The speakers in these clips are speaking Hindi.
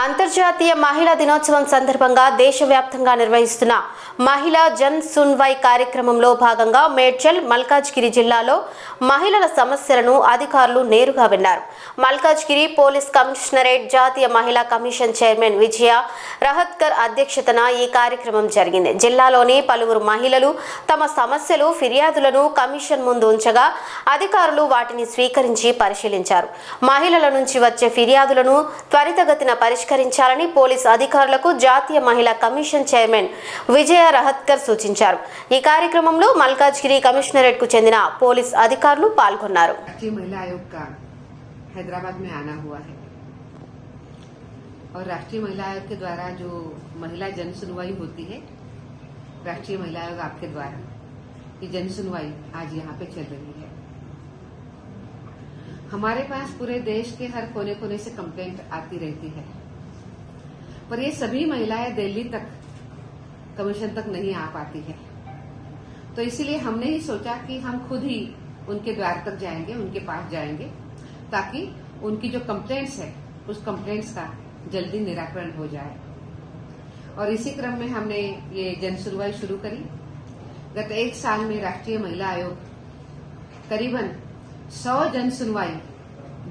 అంతర్జాతీయ మహిళా దినోత్సవం సందర్భంగా దేశవ్యాప్తంగా నిర్వహిస్తున్న మహిళా జన్ సున్వై కార్యక్రమంలో భాగంగా మేడ్చల్ మల్కాజ్గిరి జిల్లాలో మహిళల సమస్యలను అధికారులు నేరుగా విన్నారు. మల్కాజ్గిరి పోలీస్ కమిషనరేట్ జాతీయ మహిళా కమిషన్ చైర్మన్ విజయ రహత్కర్ అధ్యక్షతన ఈ కార్యక్రమం జరిగింది. జిల్లాలోని పలువురు మహిళలు తమ సమస్యలు ఫిర్యాదులను కమిషన్ ముందు ఉంచగా అధికారులు వాటిని స్వీకరించి పరిశీలించారు. మహిళల నుంచి వచ్చే ఫిర్యాదులను త్వరితగతిన పరిష్కరించాలని పోలీస్ అధికారులకు జాతీయ మహిళా కమిషన్ చైర్మన్ విజయ రహత్కర్ సూచించారు. ఈ కార్యక్రమంలో మల్కాజ్గిరి కమిషనరేట్ కు చెందిన పోలీస్ అధికారులు పాల్గొన్నారు. हैदराबाद में आना हुआ है और राष्ट्रीय महिला आयोग के द्वारा जो महिला जन सुनवाई होती है, राष्ट्रीय महिला आयोग आपके द्वारा ये जन सुनवाई आज यहाँ पे चल रही है। हमारे पास पूरे देश के हर कोने कोने से कंप्लेंट आती रहती है, पर ये सभी महिलाएं दिल्ली तक कमीशन तक नहीं आ पाती है। तो इसीलिए हमने ही सोचा कि हम खुद ही उनके द्वार तक जाएंगे, उनके पास जाएंगे, ताकि उनकी जो कंप्लेंट्स है उस कंप्लेंट्स का जल्दी निराकरण हो जाए। और इसी क्रम में हमने ये जन सुनवाई शुरू करी। गत एक साल में राष्ट्रीय महिला आयोग करीबन 100 जन सुनवाई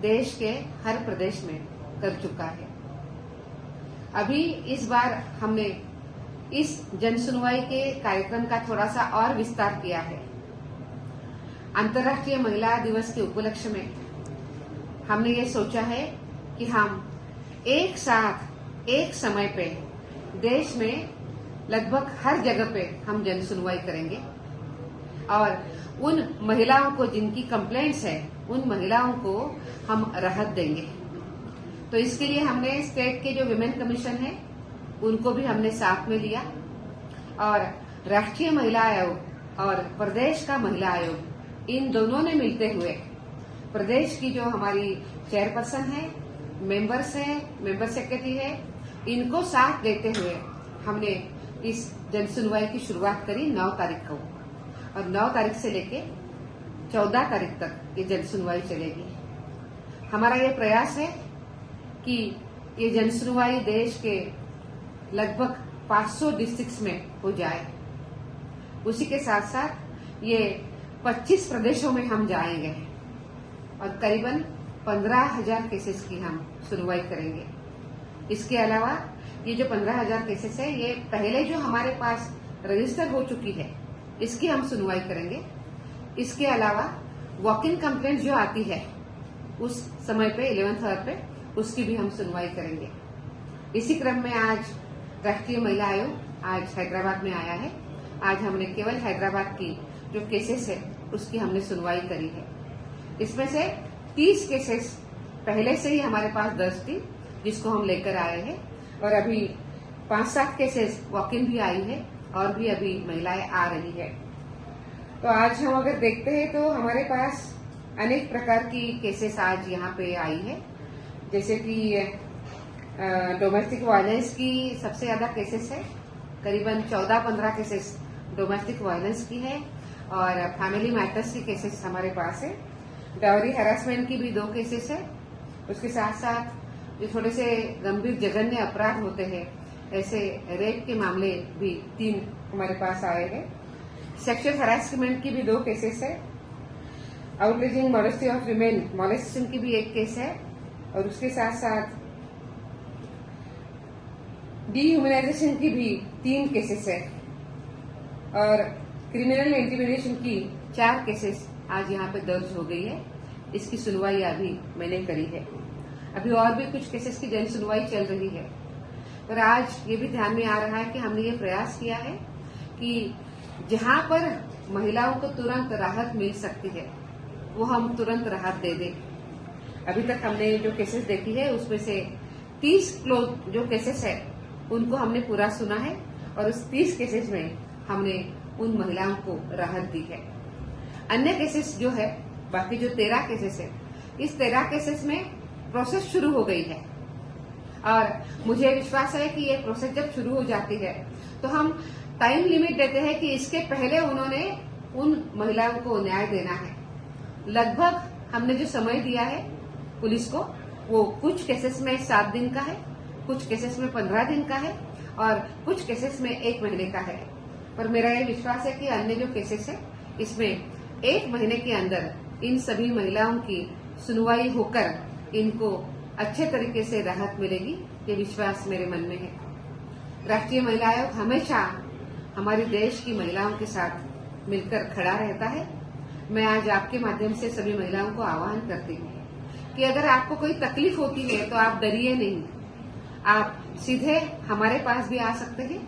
देश के हर प्रदेश में कर चुका है। अभी इस बार हमने इस जन सुनवाई के कार्यक्रम का थोड़ा सा और विस्तार किया है। अंतर्राष्ट्रीय महिला दिवस के उपलक्ष्य में हमने ये सोचा है कि हम एक साथ एक समय पे देश में लगभग हर जगह पे हम जन सुनवाई करेंगे और उन महिलाओं को जिनकी कंप्लेंट्स है उन महिलाओं को हम राहत देंगे। तो इसके लिए हमने स्टेट के जो विमेन कमीशन है उनको भी हमने साथ में लिया और राष्ट्रीय महिला आयोग और प्रदेश का महिला आयोग इन दोनों ने मिलते हुए प्रदेश की जो हमारी चेयरपर्सन है, मेंबर्स है, मेंबर सेक्रेटरी है, इनको साथ देते हुए हमने इस जन सुनवाई की शुरुआत करी 9 तारीख को और 9 तारीख से लेके 14 तारीख तक ये जन सुनवाई चलेगी। हमारा ये प्रयास है कि ये जन सुनवाई देश के लगभग 500 डिस्ट्रिक्ट्स में हो जाए। उसी के साथ साथ ये 25 प्रदेशों में हम जाएंगे और करीबन 15,000 केसेस की हम सुनवाई करेंगे। इसके अलावा ये जो 15,000 केसेस है ये पहले जो हमारे पास रजिस्टर हो चुकी है इसकी हम सुनवाई करेंगे। इसके अलावा वॉक इन कंप्लेंट जो आती है उस समय पे 11th आवर पे उसकी भी हम सुनवाई करेंगे। इसी क्रम में आज राष्ट्रीय महिला आयोग आज हैदराबाद में आया है। आज हमने केवल हैदराबाद की जो केसेस है उसकी हमने सुनवाई करी है। इसमें से 30 केसेस पहले से ही हमारे पास दर्ज थी जिसको हम लेकर आए हैं और अभी 5-7 केसेस वॉक इन भी आई है और भी अभी महिलाएं आ रही है। तो आज हम अगर देखते हैं तो हमारे पास अनेक प्रकार की केसेस आज यहाँ पे आई है, जैसे कि डोमेस्टिक वायलेंस की सबसे ज्यादा केसेस है, करीबन 14-15 केसेस डोमेस्टिक वायलेंस की है और फैमिली मैटर्स की केसेस हमारे पास है। डावरी हैरासमेंट की भी 2 केसेस है। उसके साथ साथ जो थोड़े से गंभीर जघन्य अपराध होते हैं ऐसे रेप के मामले भी 3 हमारे पास आए हैं। सेक्सुअल हैरासमेंट की भी 2 केसेस है। आउटरीचिंग मॉडेस्टी ऑफ विमेन मॉलेस्टेशन की भी 1 केस है और उसके साथ साथ डिह्यूमनाइजेशन की भी 3 केसेस है और क्रिमिनल इंटिमिडेशन की 4 केसेस आज यहाँ पे दर्ज हो गई है। इसकी सुनवाई अभी मैंने करी है। अभी और भी कुछ केसेस की जन सुनवाई चल रही है, पर आज ये भी ध्यान में आ रहा है कि हमने ये प्रयास किया है कि जहाँ पर महिलाओं को तुरंत राहत मिल सकती है वो हम तुरंत राहत दे दें। अभी तक हमने जो केसेस देखी है उसमें से 30 जो केसेस है उनको हमने पूरा सुना है और उस 30 केसेस में हमने उन महिलाओं को राहत दी है। अन्य केसेस जो है बाकी जो 13 केसेस है इस 13 केसेस में प्रोसेस शुरू हो गई है और मुझे विश्वास है कि ये प्रोसेस जब शुरू हो जाती है तो हम टाइम लिमिट देते हैं कि इसके पहले उन्होंने उन महिलाओं को न्याय देना है। लगभग हमने जो समय दिया है पुलिस को वो कुछ केसेस में 7 दिन का है, कुछ केसेस में 15 दिन का है और कुछ केसेस में 1 महीने का है। पर मेरा ये विश्वास है कि अन्य जो केसेस है इसमें 1 महीने के अंदर इन सभी महिलाओं की सुनवाई होकर इनको अच्छे तरीके से राहत मिलेगी, ये विश्वास मेरे मन में है। राष्ट्रीय महिला आयोग हमेशा हमारे देश की महिलाओं के साथ मिलकर खड़ा रहता है। मैं आज आपके माध्यम से सभी महिलाओं को आह्वान करती हूँ कि अगर आपको कोई तकलीफ होती है तो आप डरिए नहीं, आप सीधे हमारे पास भी आ सकते हैं।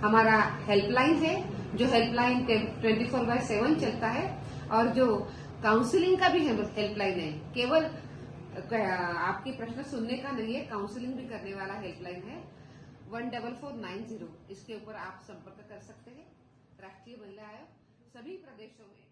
हमारा हेल्पलाइन है, जो हेल्पलाइन 24/7 चलता है और जो काउंसलिंग का भी हेल्पलाइन है। केवल आपकी प्रश्न सुनने का नहीं है, काउंसलिंग भी करने वाला हेल्पलाइन है 14490। इसके ऊपर आप संपर्क कर सकते हैं। राष्ट्रीय महिला आयोग सभी प्रदेशों में